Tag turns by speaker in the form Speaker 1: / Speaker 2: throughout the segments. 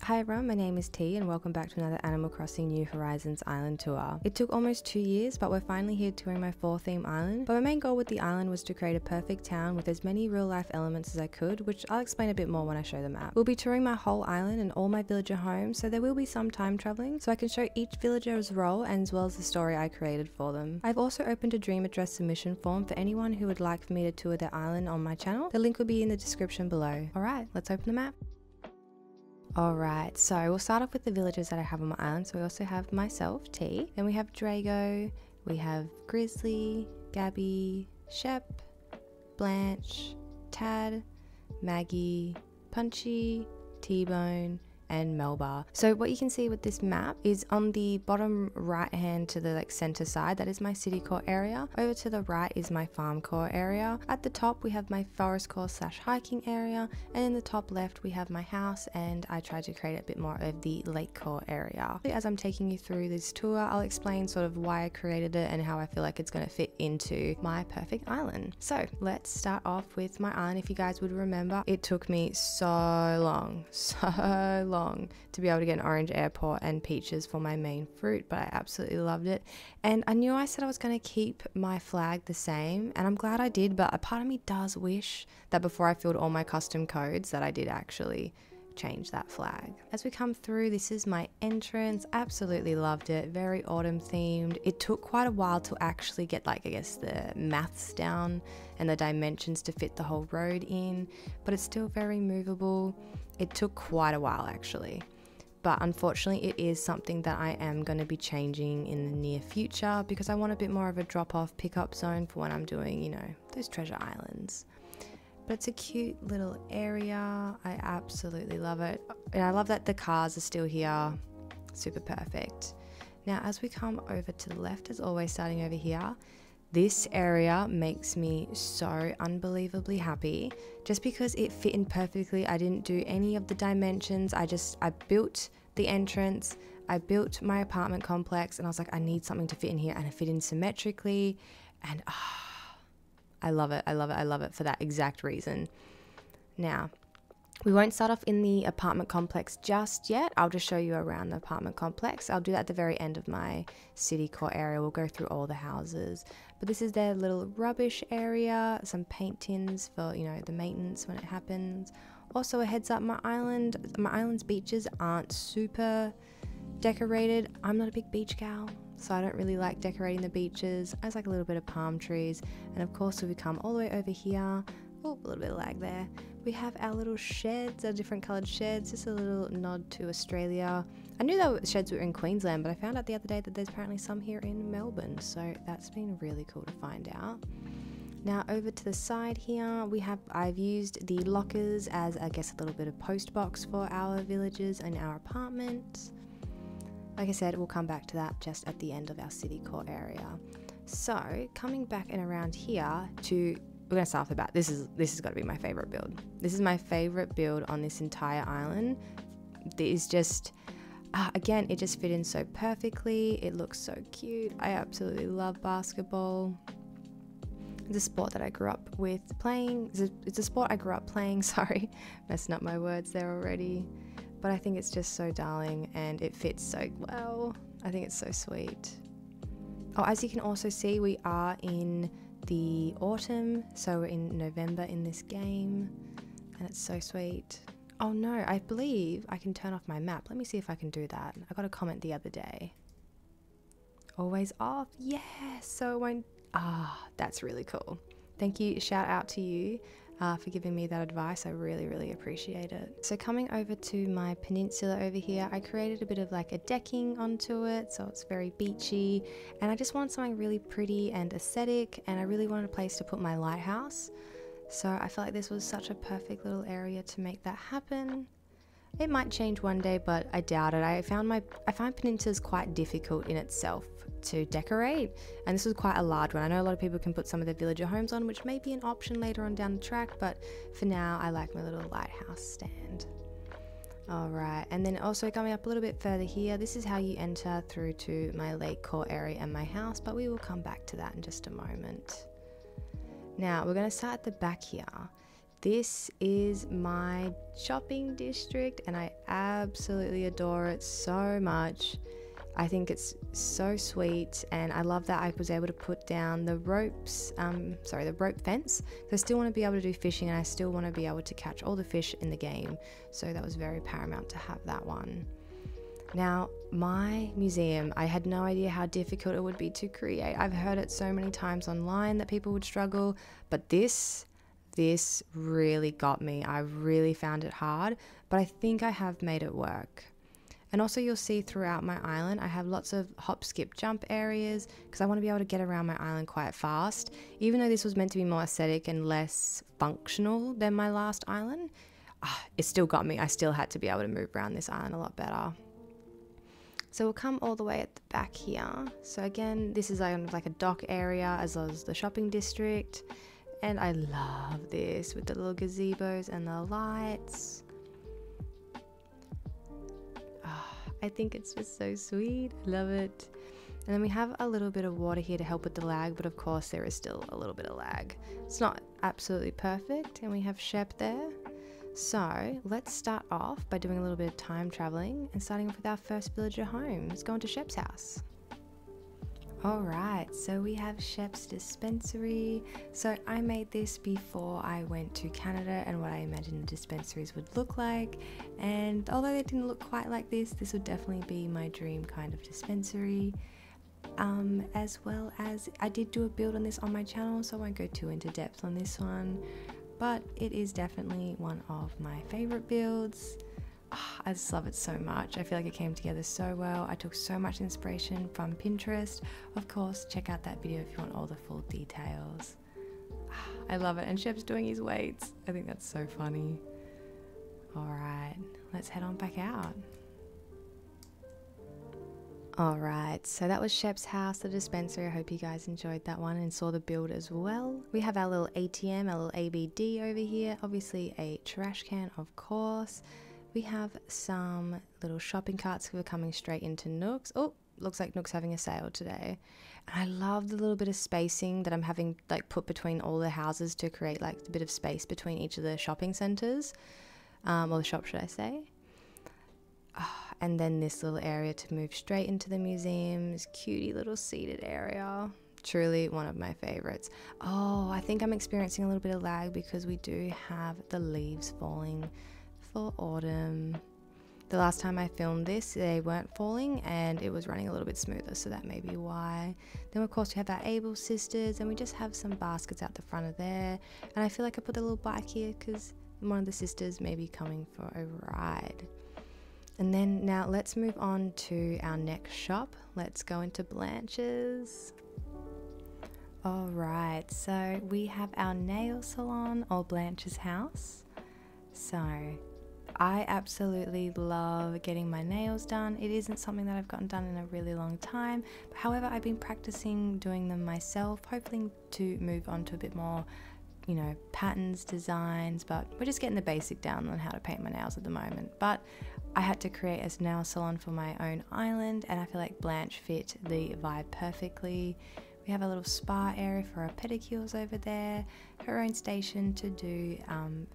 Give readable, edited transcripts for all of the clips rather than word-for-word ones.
Speaker 1: Hi everyone, my name is T and welcome back to another Animal Crossing New Horizons island tour. It took almost 2 years, but we're finally here touring my 4 theme island. But my main goal with the island was to create a perfect town with as many real life elements as I could, which I'll explain a bit more when I show the map. We'll be touring my whole island and all my villager homes, so there will be some time traveling, so I can show each villager's role as well as the story I created for them. I've also opened a dream address submission form for anyone who would like for me to tour their island on my channel. The link will be in the description below. Alright, let's open the map. Alright, so we'll start off with the villagers that I have on my island. So we also have myself, T, then we have Drago, we have Grizzly, Gabby, Shep, Blanche, Tad, Maggie, Punchy, T-Bone, and Melba. So what you can see with this map is on the bottom right hand to the center side, that is my city core area. Over to the right is my farm core area. At the top we have my forest core / hiking area, and in the top left we have my house, and I tried to create a bit more of the lake core area. As I'm taking you through this tour, I'll explain sort of why I created it and how I feel like it's going to fit into my perfect island. So let's start off with my island. If you guys would remember, it took me so long to be able to get an orange airport and peaches for my main fruit, but I absolutely loved it. And I knew I said I was going to keep my flag the same, and I'm glad I did, but a part of me does wish that before I filled all my custom codes that I did actually change that flag. As we come through, this is my entrance. Absolutely loved it. Very autumn themed. It took quite a while to actually get the maths down and the dimensions to fit the whole road in, but it's still very movable. It took quite a while actually, but unfortunately it is something that I am going to be changing in the near future because I want a bit more of a drop-off pickup zone for when I'm doing, those treasure islands. But it's a cute little area. I absolutely love it. And I love that the cars are still here. Super perfect. Now, as we come over to the left, as always, starting over here, this area makes me so unbelievably happy just because it fit in perfectly. I didn't do any of the dimensions. I built the entrance. I built my apartment complex, and I was like, I need something to fit in here, and it fit in symmetrically. And I love it. I love it. I love it for that exact reason. Now, we won't start off in the apartment complex just yet. I'll just show you around the apartment complex. I'll do that at the very end of my city core area. We'll go through all the houses. But this is their little rubbish area. Some paint tins for, the maintenance when it happens. Also, a heads up, my island's beaches aren't super decorated. I'm not a big beach gal, so I don't really like decorating the beaches. I just like a little bit of palm trees. And of course, if we come all the way over here, a little bit of lag there, we have our little sheds, our different coloured sheds. Just a little nod to Australia. I knew that sheds were in Queensland, but I found out the other day that there's apparently some here in Melbourne, so that's been really cool to find out. Now over to the side here, I've used the lockers as, I guess, a little bit of post box for our villagers and our apartments. Like I said, we'll come back to that just at the end of our city core area. So coming back and around here we're going to start off the bat. This has got to be my favorite build. This is my favorite build on this entire island. This just, again, it just fit in so perfectly. It looks so cute. I absolutely love basketball. It's a sport that I grew up with playing. It's a sport I grew up playing, sorry. Messing up my words there already. But I think it's just so darling and it fits so well. I think it's so sweet. Oh, as you can also see, we are in the autumn, so we're in November in this game, and it's so sweet. Oh no, I believe I can turn off my map. Let me see if I can do that. I got a comment the other day. Always off, yes, so it won't, that's really cool. Thank you, shout out to you for giving me that advice. I really, really appreciate it. So coming over to my peninsula over here, I created a bit of a decking onto it, so it's very beachy, and I just wanted something really pretty and aesthetic, and I really wanted a place to put my lighthouse. So I felt like this was such a perfect little area to make that happen. It might change one day, but I doubt it. I find peninsulas quite difficult in itself to decorate, and this was quite a large one. I know a lot of people can put some of their villager homes on, which may be an option later on down the track, but for now I like my little lighthouse stand. Alright, and then also coming up a little bit further here, this is how you enter through to my lake core area and my house, but we will come back to that in just a moment. Now we're going to start at the back here. This is my shopping district and I absolutely adore it so much. I think it's so sweet, and I love that I was able to put down the ropes, the rope fence. I still want to be able to do fishing, and I still want to be able to catch all the fish in the game. So that was very paramount to have that one. Now, my museum, I had no idea how difficult it would be to create. I've heard it so many times online that people would struggle, but this really got me. I really found it hard, but I think I have made it work. And also you'll see throughout my island, I have lots of hop, skip, jump areas because I want to be able to get around my island quite fast. Even though this was meant to be more aesthetic and less functional than my last island, it still got me. I still had to be able to move around this island a lot better. So we'll come all the way at the back here. So again, this is like a dock area as well as the shopping district. And I love this with the little gazebos and the lights. I think it's just so sweet. I love it. And then we have a little bit of water here to help with the lag, but of course there is still a little bit of lag. It's not absolutely perfect, and we have Shep there. So let's start off by doing a little bit of time traveling and starting off with our first villager home. Let's go into Shep's house. Alright, so we have Shep's dispensary. So I made this before I went to Canada and what I imagined the dispensaries would look like. And although they didn't look quite like this would definitely be my dream kind of dispensary. As well as I did do a build on this on my channel, so I won't go too into depth on this one. But it is definitely one of my favorite builds. I just love it so much. I feel like it came together so well. I took so much inspiration from Pinterest. Of course, check out that video if you want all the full details. I love it. And Shep's doing his weights. I think that's so funny. Alright, let's head on back out. Alright, so that was Shep's house, the dispensary. I hope you guys enjoyed that one and saw the build as well. We have our little ATM, our little ABD over here. Obviously a trash can, of course. We have some little shopping carts who are coming straight into Nook's. Oh, looks like Nook's having a sale today. And I love the little bit of spacing that I'm having like put between all the houses to create like a bit of space between each of the shopping centres, or the shop should I say. And then this little area to move straight into the museum, this cutie little seated area. Truly one of my favourites. Oh, I think I'm experiencing a little bit of lag because we do have the leaves falling for autumn. The last time I filmed this, they weren't falling and it was running a little bit smoother, so that may be why. Then of course we have our Able sisters, and we just have some baskets out the front of there. And I feel like I put a little bike here because one of the sisters may be coming for a ride. And then now let's move on to our next shop. Let's go into Blanche's. Alright, so we have our nail salon, or Blanche's house. So I absolutely love getting my nails done. It isn't something that I've gotten done in a really long time. But however, I've been practicing doing them myself, hoping to move on to a bit more, you know, patterns, designs, but we're just getting the basic down on how to paint my nails at the moment. But I had to create a nail salon for my own island, and I feel like Blanche fit the vibe perfectly. We have a little spa area for our pedicures over there, her own station to do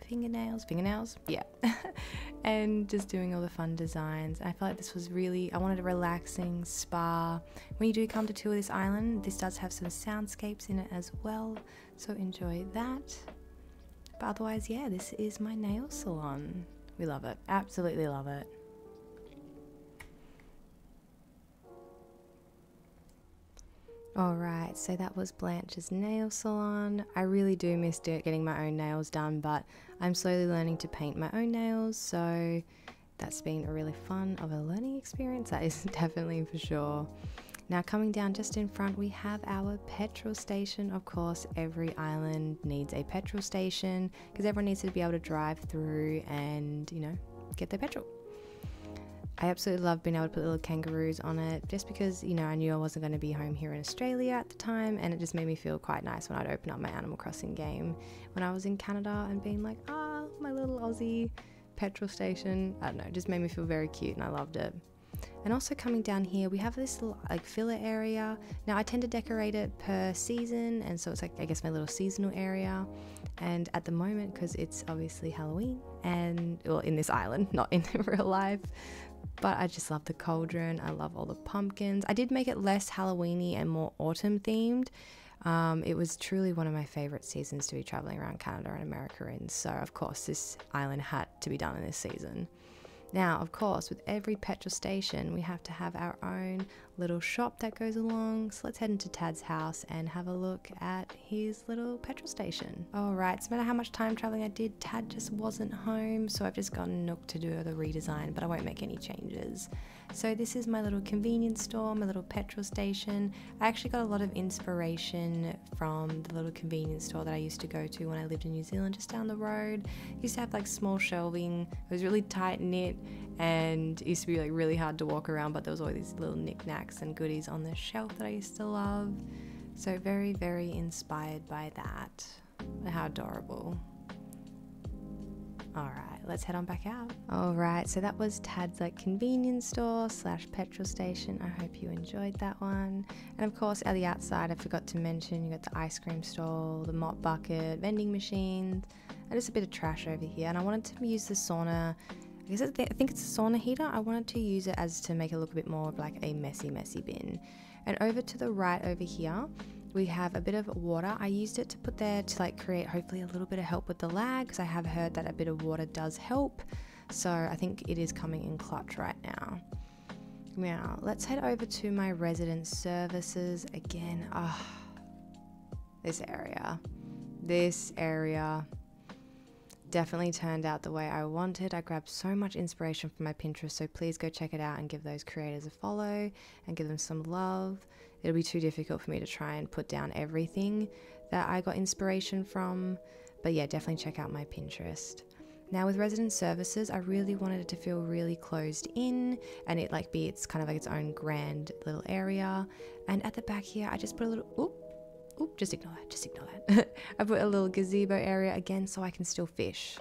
Speaker 1: fingernails, yeah, and just doing all the fun designs. I feel like this was really, I wanted a relaxing spa. When you do come to tour this island, this does have some soundscapes in it as well, so enjoy that. But otherwise, yeah, this is my nail salon. We love it, absolutely love it. Alright, so that was Blanche's nail salon. I really do miss getting my own nails done, but I'm slowly learning to paint my own nails, so that's been a really fun of a learning experience, that is definitely for sure. Now coming down just in front, we have our petrol station. Of course, every island needs a petrol station because everyone needs to be able to drive through and, you know, get their petrol. I absolutely love being able to put little kangaroos on it just because, you know, I knew I wasn't going to be home here in Australia at the time, and it just made me feel quite nice when I'd open up my Animal Crossing game when I was in Canada and being like, my little Aussie petrol station. I don't know, it just made me feel very cute and I loved it. And also coming down here, we have this little like filler area. Now I tend to decorate it per season, and so it's like, I guess, my little seasonal area. And at the moment, because it's obviously Halloween, and well, in this island, not in real life, but I just love the cauldron. I love all the pumpkins. I did make it less Halloweeny and more autumn themed. It was truly one of my favorite seasons to be traveling around Canada and America in, so of course this island had to be done in this season. Now, of course, with every petrol station, we have to have our own little shop that goes along. So let's head into Tad's house and have a look at his little petrol station. All right, so no matter how much time traveling I did, Tad just wasn't home. So I've just gotten Nook to do the redesign, but I won't make any changes. So this is my little convenience store, my little petrol station. I actually got a lot of inspiration from the little convenience store that I used to go to when I lived in New Zealand, just down the road. It used to have like small shelving. It was really tight knit, and it used to be like really hard to walk around, but there was all these little knickknacks and goodies on the shelf that I used to love. So very, very inspired by that. How adorable. Alright, let's head on back out. Alright, so that was Tad's like convenience store slash petrol station. I hope you enjoyed that one. And of course, at the outside, I forgot to mention, you got the ice cream stall, the mop bucket, vending machines, and just a bit of trash over here. And I wanted to use the sauna, I think it's a sauna heater. I wanted to use it as to make it look a bit more of like a messy bin. And over to the right over here, we have a bit of water. I used it to put there to like create hopefully a little bit of help with the lag, because I have heard that a bit of water does help. So I think it is coming in clutch right now. Now let's head over to my resident services again. This area definitely turned out the way I wanted. I grabbed so much inspiration from my Pinterest, so please go check it out and give those creators a follow and give them some love. It'll be too difficult for me to try and put down everything that I got inspiration from, but yeah, definitely check out my Pinterest. Now with resident services, I really wanted it to feel really closed in, and it like be it's kind of like its own grand little area. And at the back here, I just put a little just ignore that. I put a little gazebo area again so I can still fish.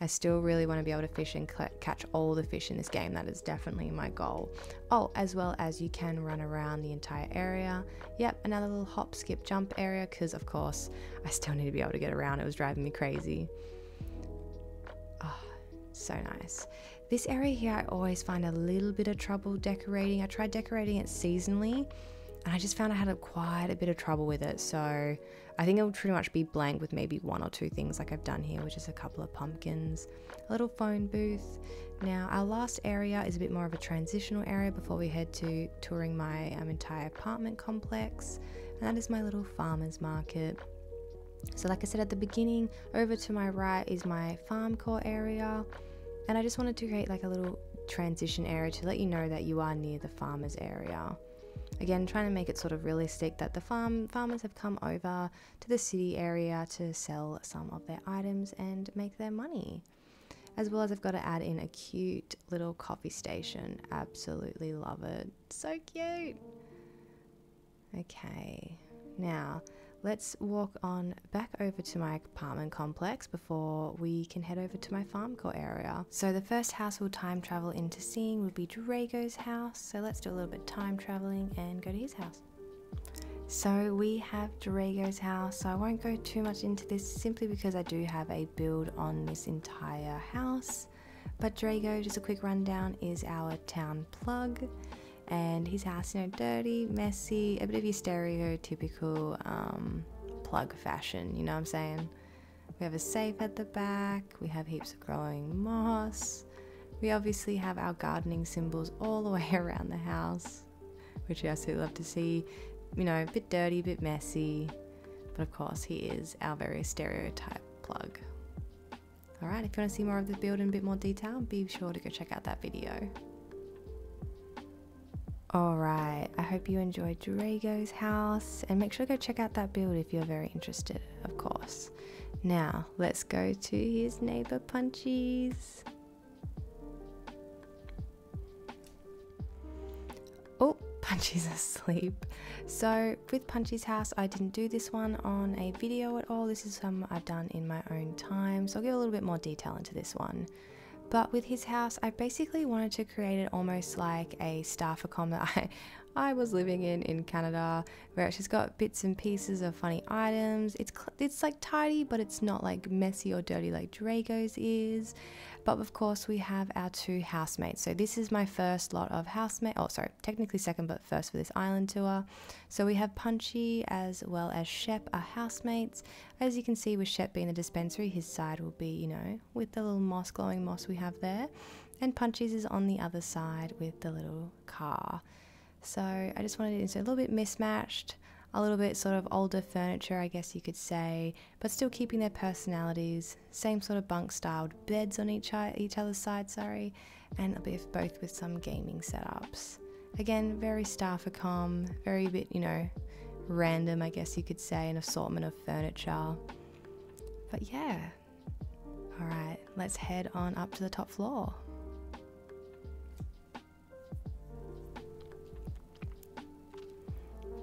Speaker 1: I still really want to be able to fish and catch all the fish in this game. That is definitely my goal. Oh, as well as you can run around the entire area. Yep, another little hop, skip, jump area, because of course I still need to be able to get around. It was driving me crazy. Oh, so nice. This area here I always find a little bit of trouble decorating. I tried decorating it seasonally, and I just found I had quite a bit of trouble with it, so I think it will pretty much be blank with maybe one or two things like I've done here, which is a couple of pumpkins, a little phone booth. Now our last area is a bit more of a transitional area before we head to touring my entire apartment complex, and that is my little farmer's market. So like I said at the beginning, over to my right is my farm core area, and I just wanted to create like a little transition area to let you know that you are near the farmer's area. Again, trying to make it sort of realistic that the farmers have come over to the city area to sell some of their items and make their money. As well as I've got to add in a cute little coffee station. Absolutely love it. So cute. Okay, now let's walk on back over to my apartment complex before we can head over to my farm core area. So the first house we'll time travel into seeing would be Drago's house. So let's do a little bit of time traveling and go to his house. So we have Drago's house. So I won't go too much into this simply because I do have a build on this entire house. But Drago, just a quick rundown, is our town plug. And his house, you know, dirty, messy, a bit of your stereotypical plug fashion, you know what I'm saying? We have a safe at the back, we have heaps of growing moss, we obviously have our gardening symbols all the way around the house, which I absolutely love to see. You know, a bit dirty, a bit messy, but of course he is our very stereotype plug. Alright, if you want to see more of the build in a bit more detail, be sure to go check out that video. Alright, I hope you enjoyed Drago's house, and make sure to go check out that build if you're very interested, of course. Now, let's go to his neighbor Punchy's. Oh, Punchy's asleep. So with Punchy's house, I didn't do this one on a video at all. This is some I've done in my own time, so I'll give a little bit more detail into this one. But with his house, I basically wanted to create it almost like a Starficom that I was living in Canada, where it's just got bits and pieces of funny items. It's like tidy, but it's not like messy or dirty like Draco's is. But of course we have our 2 housemates. So this is my first lot of housemates. Oh, sorry, technically second, but first for this island tour. So we have Punchy as well as Shep are housemates. As you can see, with Shep being the dispensary, his side will be, you know, with the little moss, glowing moss we have there. And Punchy's is on the other side with the little car. So I just wanted it to a little bit mismatched, a little bit sort of older furniture, I guess you could say, but still keeping their personalities. Same sort of bunk styled beds on each other's side, and a bit both with some gaming setups. Again, very Starficom, very bit, you know, random, I guess you could say, an assortment of furniture. But yeah, all right, let's head on up to the top floor.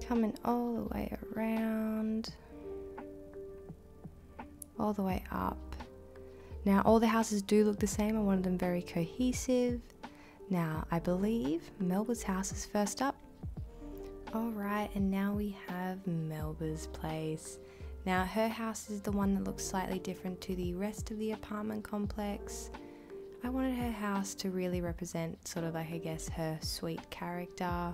Speaker 1: Coming all the way around, all the way up. Now all the houses do look the same. I wanted them very cohesive. Now I believe Melba's house is first up. Alright, and now we have Melba's place. Now her house is the one that looks slightly different to the rest of the apartment complex. I wanted her house to really represent sort of like, I guess, her sweet character.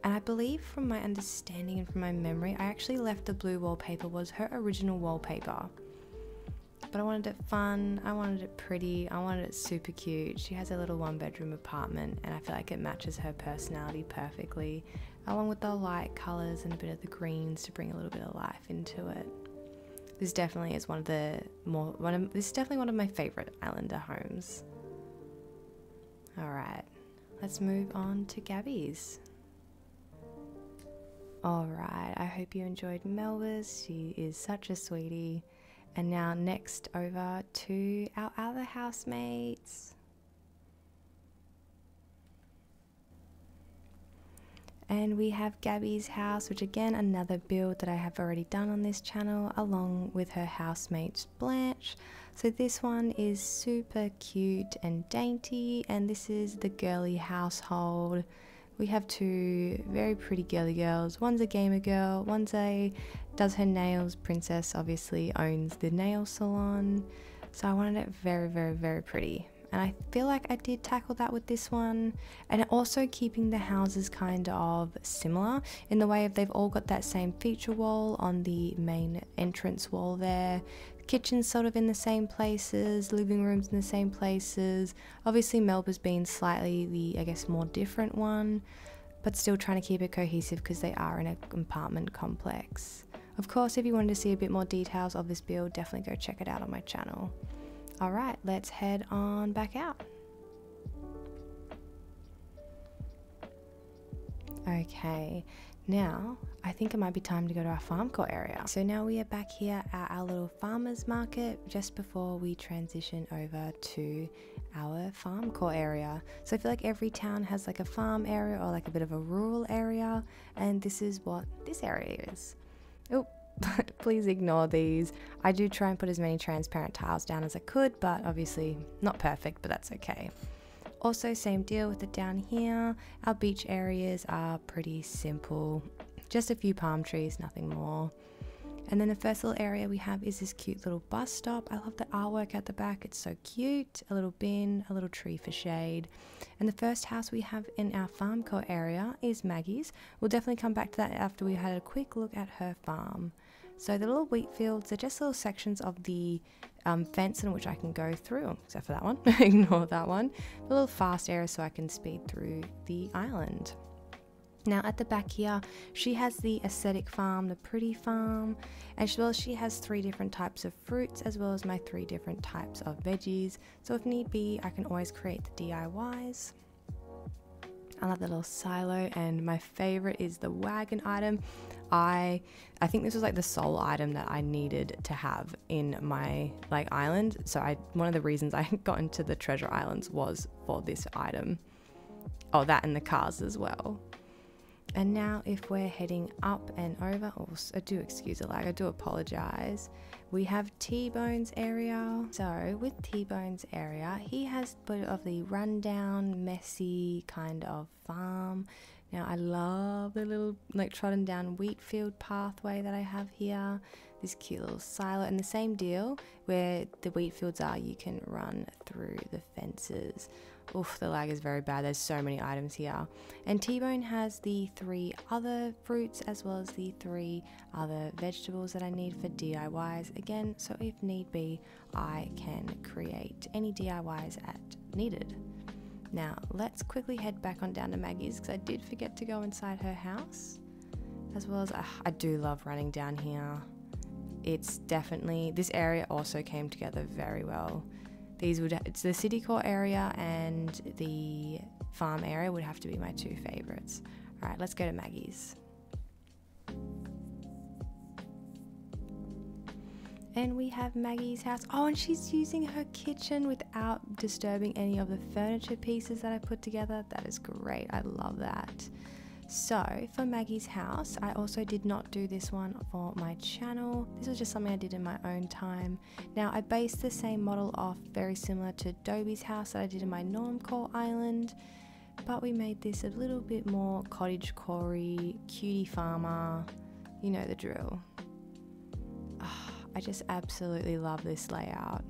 Speaker 1: And I believe from my understanding and from my memory, I actually left the blue wallpaper was her original wallpaper. But I wanted it fun, I wanted it pretty, I wanted it super cute. She has a little 1-bedroom apartment and I feel like it matches her personality perfectly, along with the light colours and a bit of the greens to bring a little bit of life into it. This definitely is this is definitely one of my favourite Islander homes. Alright, let's move on to Gabby's. Alright, I hope you enjoyed Melba's. She is such a sweetie. And now next over to our other housemates. And we have Gabby's house, which again, another build that I have already done on this channel, along with her housemate Blanche. So this one is super cute and dainty, and this is the girly household. We have 2 very pretty girly girls. One's a gamer girl, does her nails. Princess obviously owns the nail salon. So I wanted it very, very, very pretty. And I feel like I did tackle that with this one. And also keeping the houses kind of similar in the way of they've all got that same feature wall on the main entrance wall there. Kitchens sort of in the same places, living rooms in the same places. Obviously Melba's been slightly the, I guess, more different one, but still trying to keep it cohesive because they are in an apartment complex. Of course, if you wanted to see a bit more details of this build, definitely go check it out on my channel. Alright, let's head on back out. Okay, now I think it might be time to go to our farm court area. So now we are back here at our little farmers market just before we transition over to our farm court area. So I feel like every town has like a farm area or like a bit of a rural area, and this is what this area is. Oh, please ignore these. I do try and put as many transparent tiles down as I could, but obviously not perfect, but that's okay. Also, same deal with it down here. Our beach areas are pretty simple. Just a few palm trees, nothing more. And then the first little area we have is this cute little bus stop. I love the artwork at the back. It's so cute. A little bin, a little tree for shade. And the first house we have in our farm court area is Maggie's. We'll definitely come back to that after we had a quick look at her farm. So the little wheat fields are just little sections of the fence in which I can go through, except for that one. Ignore that one. A little fast area so I can speed through the island. Now at the back here, she has the aesthetic farm, the pretty farm, as well as she has 3 different types of fruits, as well as my 3 different types of veggies. So if need be, I can always create the DIYs. I love the little silo, and my favorite is the wagon item. I think this was like the sole item that I needed to have in my island. So one of the reasons I got into the treasure islands was for this item. Oh, that and the cars as well. And now if we're heading up and over, oh, I do excuse the lag, I do apologize. We have T-Bone's area. So with T-Bone's area, he has a bit of the rundown, messy kind of farm. Now I love the little like trodden down wheat field pathway that I have here. This cute little silo, and the same deal where the wheat fields are, you can run through the fences. Oof, the lag is very bad. There's so many items here. And T-Bone has the 3 other fruits as well as the 3 other vegetables that I need for DIYs again. So if need be, I can create any DIYs at needed. Now let's quickly head back on down to Maggie's because I did forget to go inside her house. As well as I do love running down here. It's definitely, this area also came together very well. It's the city core area and the farm area would have to be my 2 favorites. All right, let's go to Maggie's. And we have Maggie's house. Oh, and she's using her kitchen without disturbing any of the furniture pieces that I put together. That is great. I love that. So for Maggie's house, I also did not do this one for my channel. This was just something I did in my own time. Now I based the same model off very similar to Dobie's house that I did in my Normcore island, but we made this a little bit more cottagecore-y, cutie farmer, you know the drill. Oh, I just absolutely love this layout.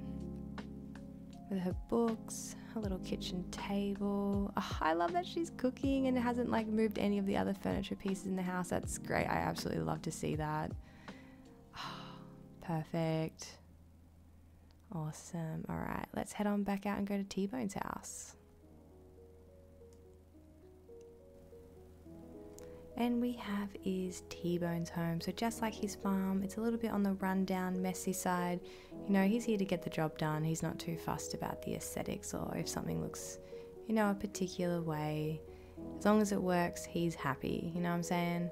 Speaker 1: With her books, her little kitchen table. Oh, I love that she's cooking and hasn't like moved any of the other furniture pieces in the house. That's great. I absolutely love to see that. Oh, perfect. Awesome. All right, let's head on back out and go to T-Bone's house. And we have is T-Bone's home. So just like his farm, it's a little bit on the rundown, messy side. You know, he's here to get the job done. He's not too fussed about the aesthetics or if something looks, you know, a particular way. As long as it works, he's happy. You know what I'm saying?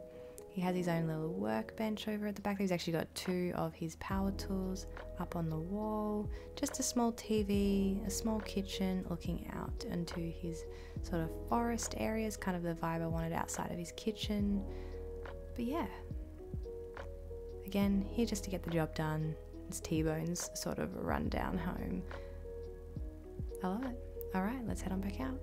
Speaker 1: He has his own little workbench over at the back. He's actually got 2 of his power tools up on the wall. Just a small TV, a small kitchen looking out into his sort of forest areas, kind of the vibe I wanted outside of his kitchen. But yeah, again, here just to get the job done. It's T-Bone's sort of rundown home. I love it. All right, let's head on back out.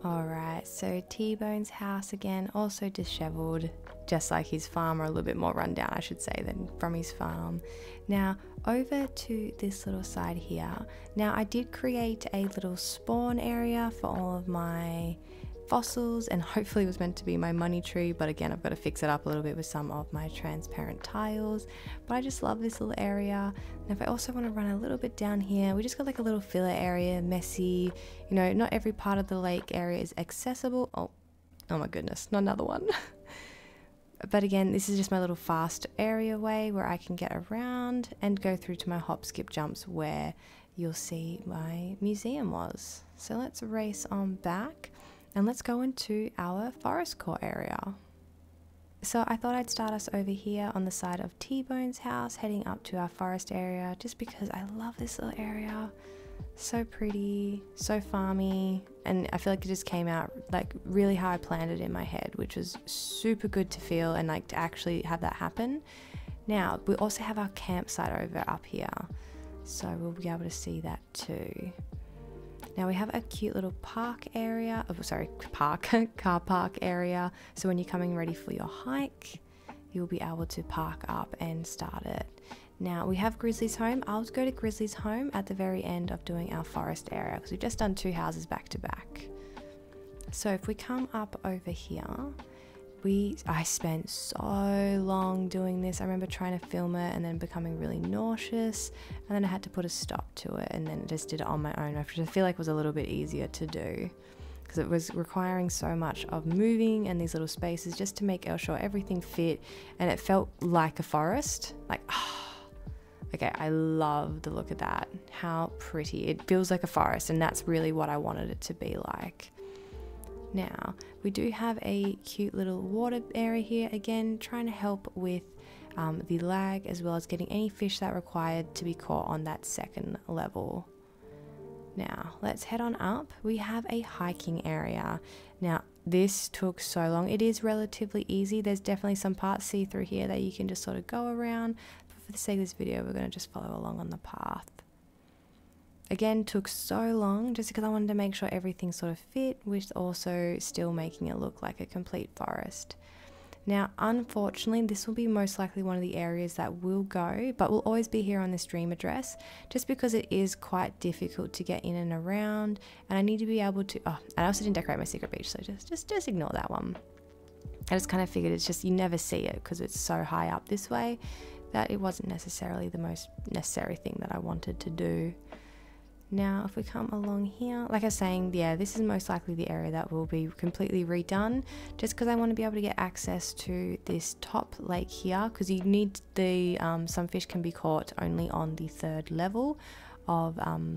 Speaker 1: Alright, so T-Bone's house again, also disheveled, just like his farm, or a little bit more rundown I should say than from his farm. Now over to this little side here. Now I did create a little spawn area for all of my fossils, and hopefully it was meant to be my money tree, but again I've got to fix it up a little bit with some of my transparent tiles. But I just love this little area. And if I also want to run a little bit down here, we just got like a little filler area, messy, you know, not every part of the lake area is accessible. Oh my goodness, not another one. But again, this is just my little fast area way where I can get around and go through to my hop skip jumps where you'll see my museum was. So let's race on back. And let's go into our forest core area. So I thought I'd start us over here on the side of T-Bone's house, heading up to our forest area, just because I love this little area. So pretty, so farmy, and I feel like it just came out like really how I planned it in my head, which was super good to feel and like to actually have that happen. Now, we also have our campsite over up here, so we'll be able to see that too. Now we have a cute little park area, car park area. So when you're coming ready for your hike, you'll be able to park up and start it. Now we have Grizzly's home. I'll go to Grizzly's home at the very end of doing our forest area because we've just done 2 houses back to back. So if we come up over here, I spent so long doing this. I remember trying to film it and then becoming really nauseous, and then I had to put a stop to it, and then just did it on my own, which I feel like was a little bit easier to do because it was requiring so much of moving and these little spaces just to make sure everything fit, and it felt like a forest. Like, okay, I love the look of that. How pretty. It feels like a forest, and that's really what I wanted it to be like. Now, we do have a cute little water area here, again, trying to help with the lag as well as getting any fish that required to be caught on that 2nd level. Now let's head on up. We have a hiking area. Now this took so long. It is relatively easy. There's definitely some parts see through here that you can just sort of go around, but for the sake of this video we're going to just follow along on the path. Again, took so long just because I wanted to make sure everything sort of fit, with also still making it look like a complete forest. Now, unfortunately, this will be most likely one of the areas that will go, but will always be here on this dream address, just because it is quite difficult to get in and around, and I need to be able to, oh, and I also didn't decorate my secret beach, so just ignore that one. I just kind of figured it's just, you never see it because it's so high up this way that it wasn't necessarily the most necessary thing that I wanted to do. Now, if we come along here, like I was saying, yeah, this is most likely the area that will be completely redone, just because I want to be able to get access to this top lake here, because you need the, some fish can be caught only on the 3rd level of, oh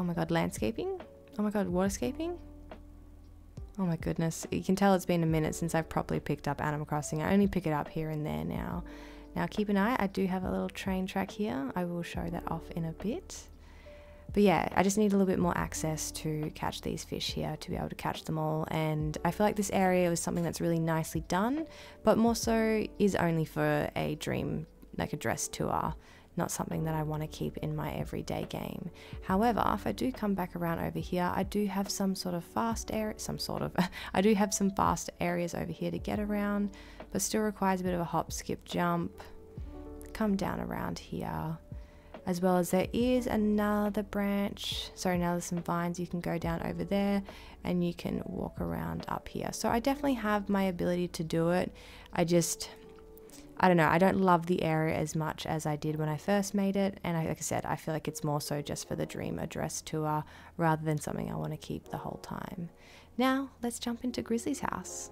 Speaker 1: my god, landscaping? Oh my god, waterscaping? Oh my goodness, you can tell it's been a minute since I've properly picked up Animal Crossing. I only pick it up here and there now. Now keep an eye, I do have a little train track here. I will show that off in a bit. But yeah, I just need a little bit more access to catch these fish here to be able to catch them all. And I feel like this area was something that's really nicely done, but more so is only for a dream, like a dress tour, not something that I want to keep in my everyday game. However, if I do come back around over here, I do have some sort of fast area, I do have some fast areas over here to get around, but still requires a bit of a hop, skip, jump. Come down around here, as well as there is another branch, sorry, now there's some vines, you can go down over there and you can walk around up here. So I definitely have my ability to do it. I don't know, I don't love the area as much as I did when I first made it, and like I said, I feel like it's more so just for the dream address tour rather than something I want to keep the whole time. Now let's jump into Grizzly's house.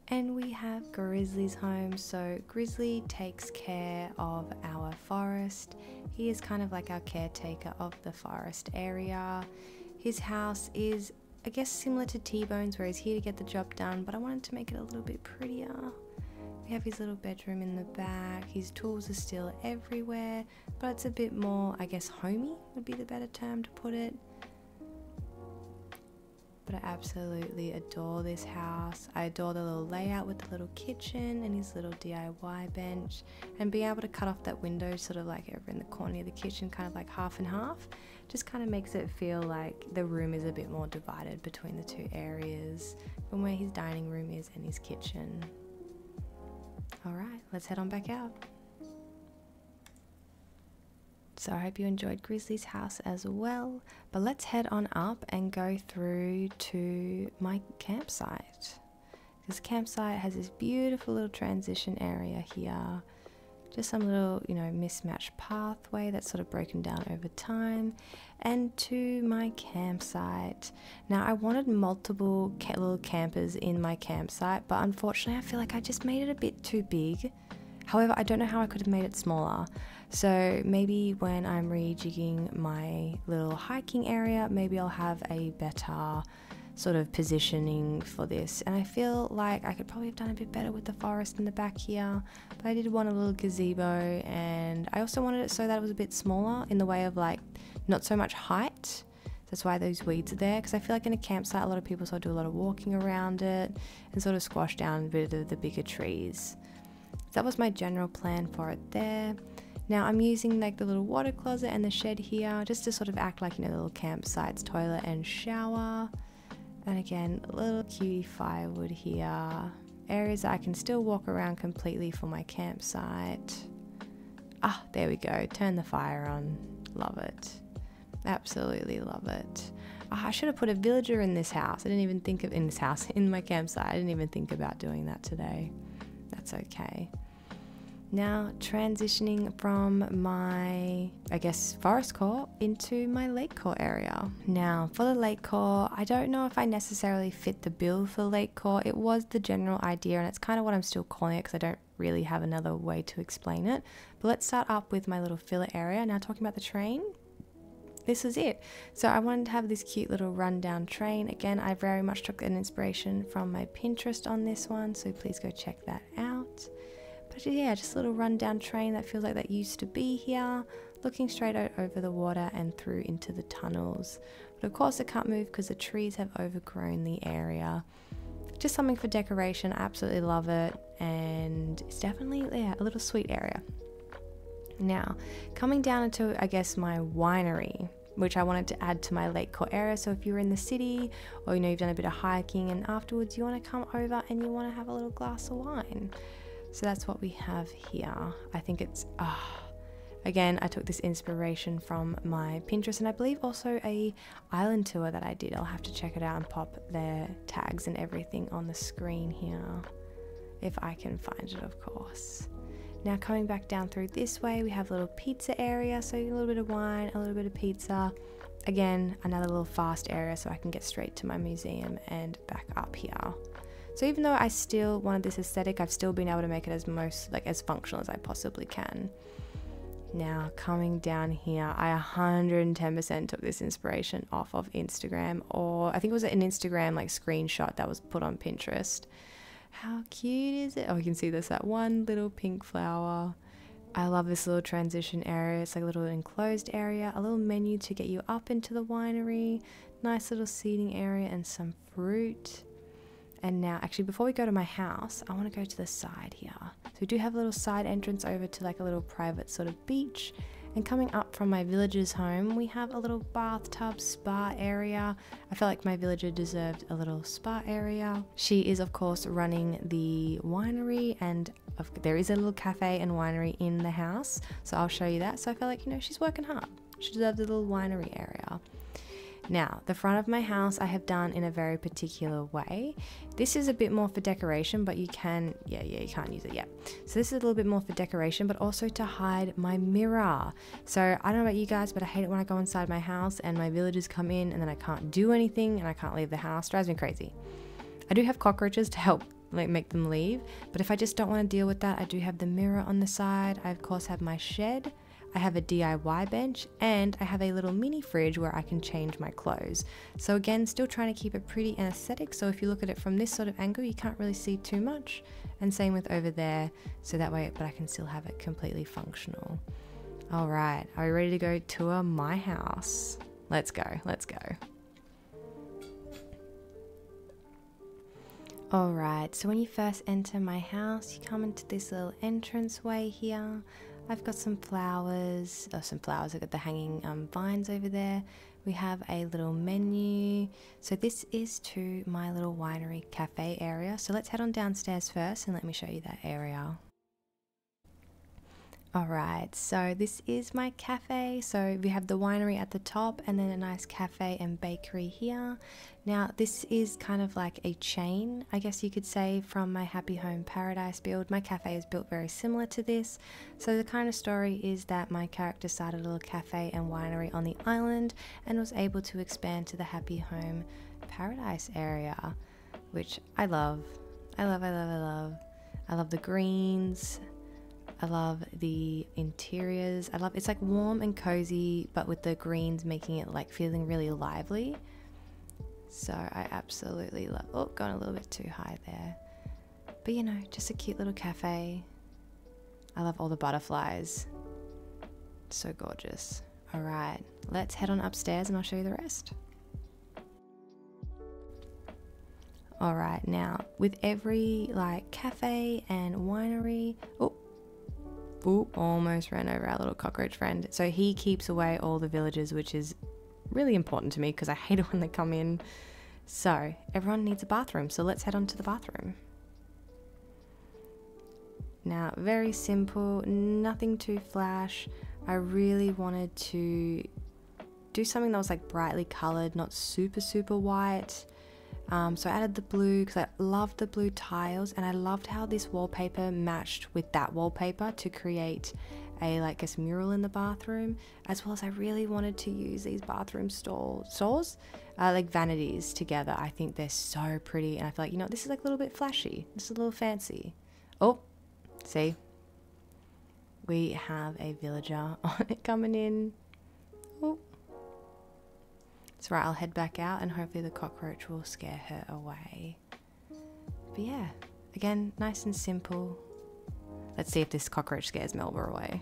Speaker 1: And we have Grizzly's home. So Grizzly takes care of our forest. He is kind of like our caretaker of the forest area. His house is, I guess, similar to T-Bone's, where he's here to get the job done, but I wanted to make it a little bit prettier. We have his little bedroom in the back. His tools are still everywhere, but it's a bit more, I guess, homey would be the better term to put it. But I absolutely adore this house. I adore the little layout with the little kitchen and his little DIY bench, and being able to cut off that window sort of like over in the corner of the kitchen, kind of like half and half, just kind of makes it feel like the room is a bit more divided between the two areas, from where his dining room is and his kitchen. Alright, let's head on back out. So I hope you enjoyed Grizzly's house as well, but let's head on up and go through to my campsite. This campsite has this beautiful little transition area here, just some little, you know, mismatched pathway that's sort of broken down over time, and to my campsite. Now I wanted multiple little campers in my campsite, but unfortunately I feel like I just made it a bit too big. However, I don't know how I could have made it smaller. So maybe when I'm rejigging my little hiking area, maybe I'll have a better sort of positioning for this. And I feel like I could probably have done a bit better with the forest in the back here, but I did want a little gazebo, and I also wanted it so that it was a bit smaller in the way of like not so much height. That's why those weeds are there, because I feel like in a campsite a lot of people sort of do a lot of walking around it and sort of squash down a bit of the bigger trees. So that was my general plan for it there. Now I'm using like the little water closet and the shed here just to sort of act like, you know, the little campsite's toilet and shower. And again, a little cutie firewood here. Areas that I can still walk around completely for my campsite. Ah, there we go. Turn the fire on. Love it. Absolutely love it. I should have put a villager in this house. I didn't even think of in my campsite. I didn't even think about doing that today. That's okay. Now transitioning from my, I guess, forest core into my lake core area. Now for the lake core, I don't know if I necessarily fit the bill for lake core. It was the general idea, and it's kind of what I'm still calling it because I don't really have another way to explain it. But let's start up with my little filler area. Now talking about the train, this is it. So I wanted to have this cute little rundown train. Again, I very much took an inspiration from my Pinterest on this one, so please go check that out. But yeah, just a little rundown train that feels like that used to be here. looking straight out over the water and through into the tunnels. But of course I can't move because the trees have overgrown the area. Just something for decoration. I absolutely love it, and it's definitely, yeah, a little sweet area. Now, coming down into, I guess, my winery, which I wanted to add to my lake core area. So if you're in the city, or you've done a bit of hiking and afterwards you want to come over and you want to have a little glass of wine. So that's what we have here. I think it's, again, I took this inspiration from my Pinterest, and I believe also a island tour that I did. I'll have to check it out and pop their tags and everything on the screen here, if I can find it, of course. Now coming back down through this way, we have a little pizza area, so a little bit of wine, a little bit of pizza. Again, another little fast area so I can get straight to my museum and back up here. So even though I still wanted this aesthetic, I've still been able to make it as functional as I possibly can. Now coming down here, I 110% took this inspiration off of Instagram, or I think it was an Instagram screenshot that was put on Pinterest. How cute is it? Oh, you can see this, that one little pink flower. I love this little transition area. It's like a little enclosed area, a little menu to get you up into the winery, nice little seating area and some fruit. And now, actually, before we go to my house, I want to go to the side here. So we do have a little side entrance over to a little private sort of beach. And coming up from my villager's home, we have a little bathtub spa area. I felt like my villager deserved a little spa area. She is, of course, running the winery, and there is a little cafe and winery in the house. So I'll show you that. So I felt like, she's working hard. She deserves a little winery area. Now, the front of my house I have done in a very particular way. This is a bit more for decoration, but you can, you can't use it yet. So this is a little bit more for decoration, but also to hide my mirror. So I don't know about you guys, but I hate it when I go inside my house and my villagers come in and then I can't do anything and I can't leave the house. Drives me crazy. I do have cockroaches to help make them leave, but if I just don't want to deal with that, I do have the mirror on the side. I of course have my shed. I have a DIY bench, and I have a little mini fridge where I can change my clothes. So again, still trying to keep it pretty and aesthetic. So if you look at it from this sort of angle, you can't really see too much. And same with over there. So that way, but I can still have it completely functional. All right, are we ready to go tour my house? Let's go, let's go. All right, so when you first enter my house, you come into this little entranceway here. I've got some flowers, I've got the hanging vines over there. We have a little menu. So this is to my little winery cafe area. So let's head on downstairs first and let me show you that area. Alright, so this is my cafe. So we have the winery at the top and then a nice cafe and bakery here. Now this is kind of like a chain, I guess you could say, from my Happy Home Paradise build. My cafe is built very similar to this. So the kind of story is that my character started a little cafe and winery on the island and was able to expand to the Happy Home Paradise area, which I love. I love the greens. I love the interiors. It's like warm and cozy, but with the greens making it feeling really lively. So I absolutely love, oh, going a little bit too high there. But just a cute little cafe. I love all the butterflies. So gorgeous. All right, let's head on upstairs and I'll show you the rest. All right, now with every cafe and winery, Ooh, almost ran over our little cockroach friend. So he keeps away all the villagers, which is really important to me because I hate it when they come in. So everyone needs a bathroom, so let's head on to the bathroom. Now, very simple, nothing too flash. I really wanted to do something that was brightly colored, not super white. So I added the blue because I loved the blue tiles, and I loved how this wallpaper matched with that wallpaper to create a mural in the bathroom, as well as I really wanted to use these bathroom stalls like vanities together. I think they're so pretty, and I feel like, this is a little bit flashy, this is a little fancy. Oh, see, we have a villager on it coming in. Oh. It's right, I'll head back out and hopefully the cockroach will scare her away. But yeah, again, nice and simple. Let's see if this cockroach scares Melba away.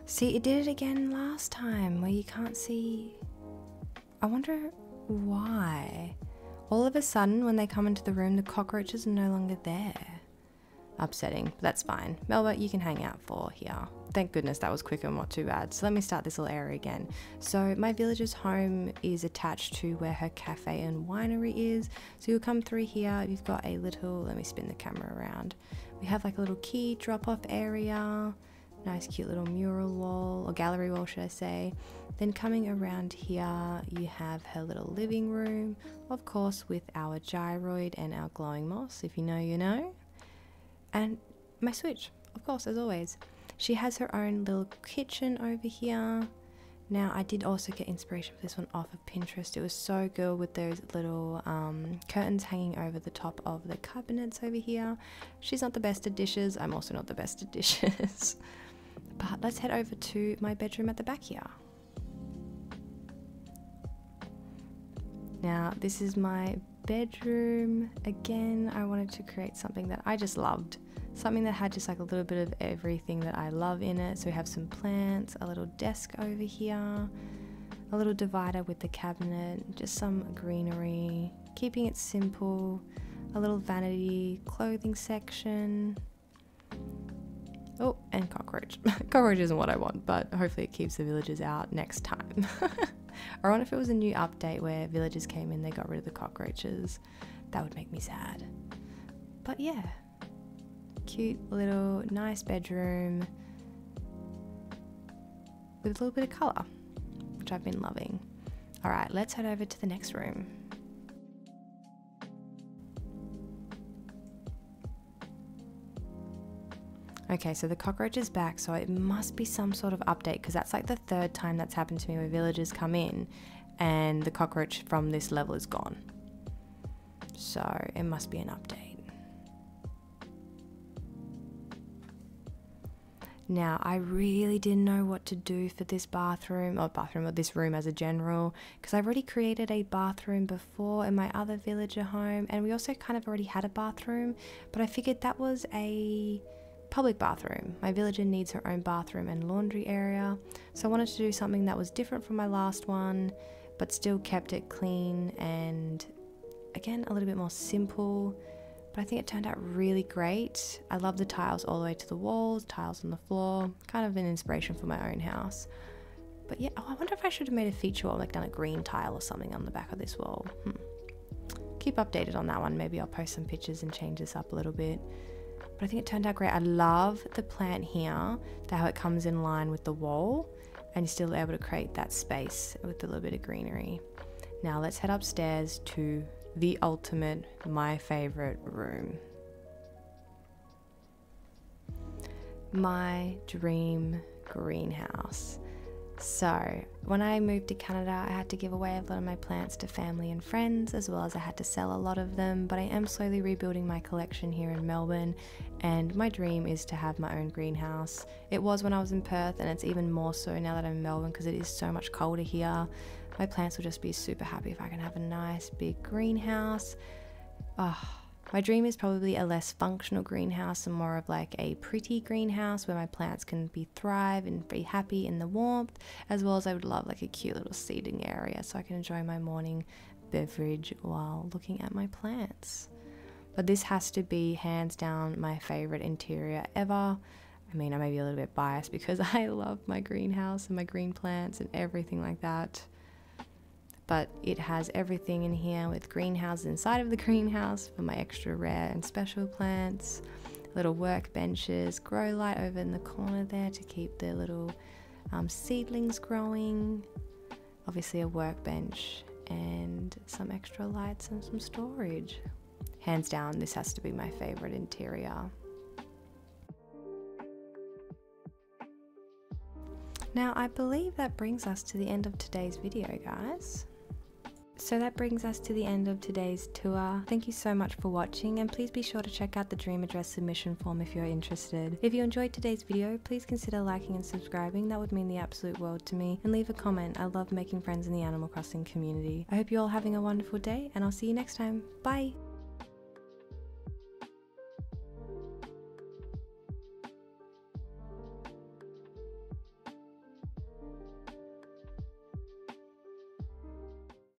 Speaker 1: See, it did it again last time where you can't see. I wonder why. All of a sudden, when they come into the room, the cockroaches are no longer there. Upsetting, but that's fine. Melba, you can hang out for here. Thank goodness that was quick and not too bad. So let me start this little area again. So my villager's home is attached to where her cafe and winery is. So you'll come through here. You've got a little, let me spin the camera around. We have like a little key drop-off area. Nice cute little mural wall, or gallery wall should I say. Then coming around here you have her little living room, of course with our gyroid and our glowing moss, if you know you know. And my switch, of course, as always. She has her own little kitchen over here. Now I did also get inspiration for this one off of Pinterest. It was so good with those little curtains hanging over the top of the cabinets over here. She's not the best at dishes, I'm also not the best at dishes. But let's head over to my bedroom at the back here. Now this is my bedroom. Again, I wanted to create something that I just loved. Something that had just like a little bit of everything that I love in it. So we have some plants, a little desk over here, a little divider with the cabinet, just some greenery, keeping it simple, a little vanity clothing section. Oh, and cockroach. Cockroach isn't what I want, but hopefully it keeps the villagers out next time. I wonder if it was a new update where villagers came in, they got rid of the cockroaches. That would make me sad. But yeah, cute little nice bedroom with a little bit of colour, which I've been loving. All right, let's head over to the next room. Okay, so the cockroach is back, so it must be some sort of update because that's like the third time that's happened to me where villagers come in and the cockroach from this level is gone. So it must be an update. Now, I really didn't know what to do for this bathroom or this room as a general, because I've already created a bathroom before in my other villager home, and we also kind of already had a bathroom, but I figured that was a public bathroom. My villager needs her own bathroom and laundry area, so I wanted to do something that was different from my last one but still kept it clean and again a little bit more simple, but I think it turned out really great. I love the tiles all the way to the walls, tiles on the floor, kind of an inspiration for my own house. But yeah, I wonder if I should have made a feature wall, like done a green tile or something on the back of this wall. Keep updated on that one. Maybe I'll post some pictures and change this up a little bit. But I think it turned out great. I love the plant here, how it comes in line with the wall and you're still able to create that space with a little bit of greenery. Now let's head upstairs to the ultimate, my favorite room. My dream greenhouse. So when I moved to Canada, I had to give away a lot of my plants to family and friends, as well as I had to sell a lot of them, but I am slowly rebuilding my collection here in Melbourne, and my dream is to have my own greenhouse. It was when I was in Perth, and it's even more so now that I'm in Melbourne because it is so much colder here. My plants will just be super happy if I can have a nice big greenhouse. My dream is probably a less functional greenhouse and more of like a pretty greenhouse where my plants can thrive and be happy in the warmth, as well as I would love like a cute little seating area so I can enjoy my morning beverage while looking at my plants. But this has to be hands down my favorite interior ever. I mean, I may be a little bit biased because I love my greenhouse and my green plants and everything like that. But it has everything in here with greenhouses inside of the greenhouse for my extra rare and special plants, little workbenches, grow light over in the corner there to keep the little seedlings growing, obviously a workbench and some extra lights and some storage. Hands down, this has to be my favorite interior. Now, I believe that brings us to the end of today's video, guys. So that brings us to the end of today's tour. Thank you so much for watching, and please be sure to check out the dream address submission form if you're interested. If you enjoyed today's video, please consider liking and subscribing. That would mean the absolute world to me. And leave a comment. I love making friends in the Animal Crossing community. I hope you're all having a wonderful day, and I'll see you next time. Bye!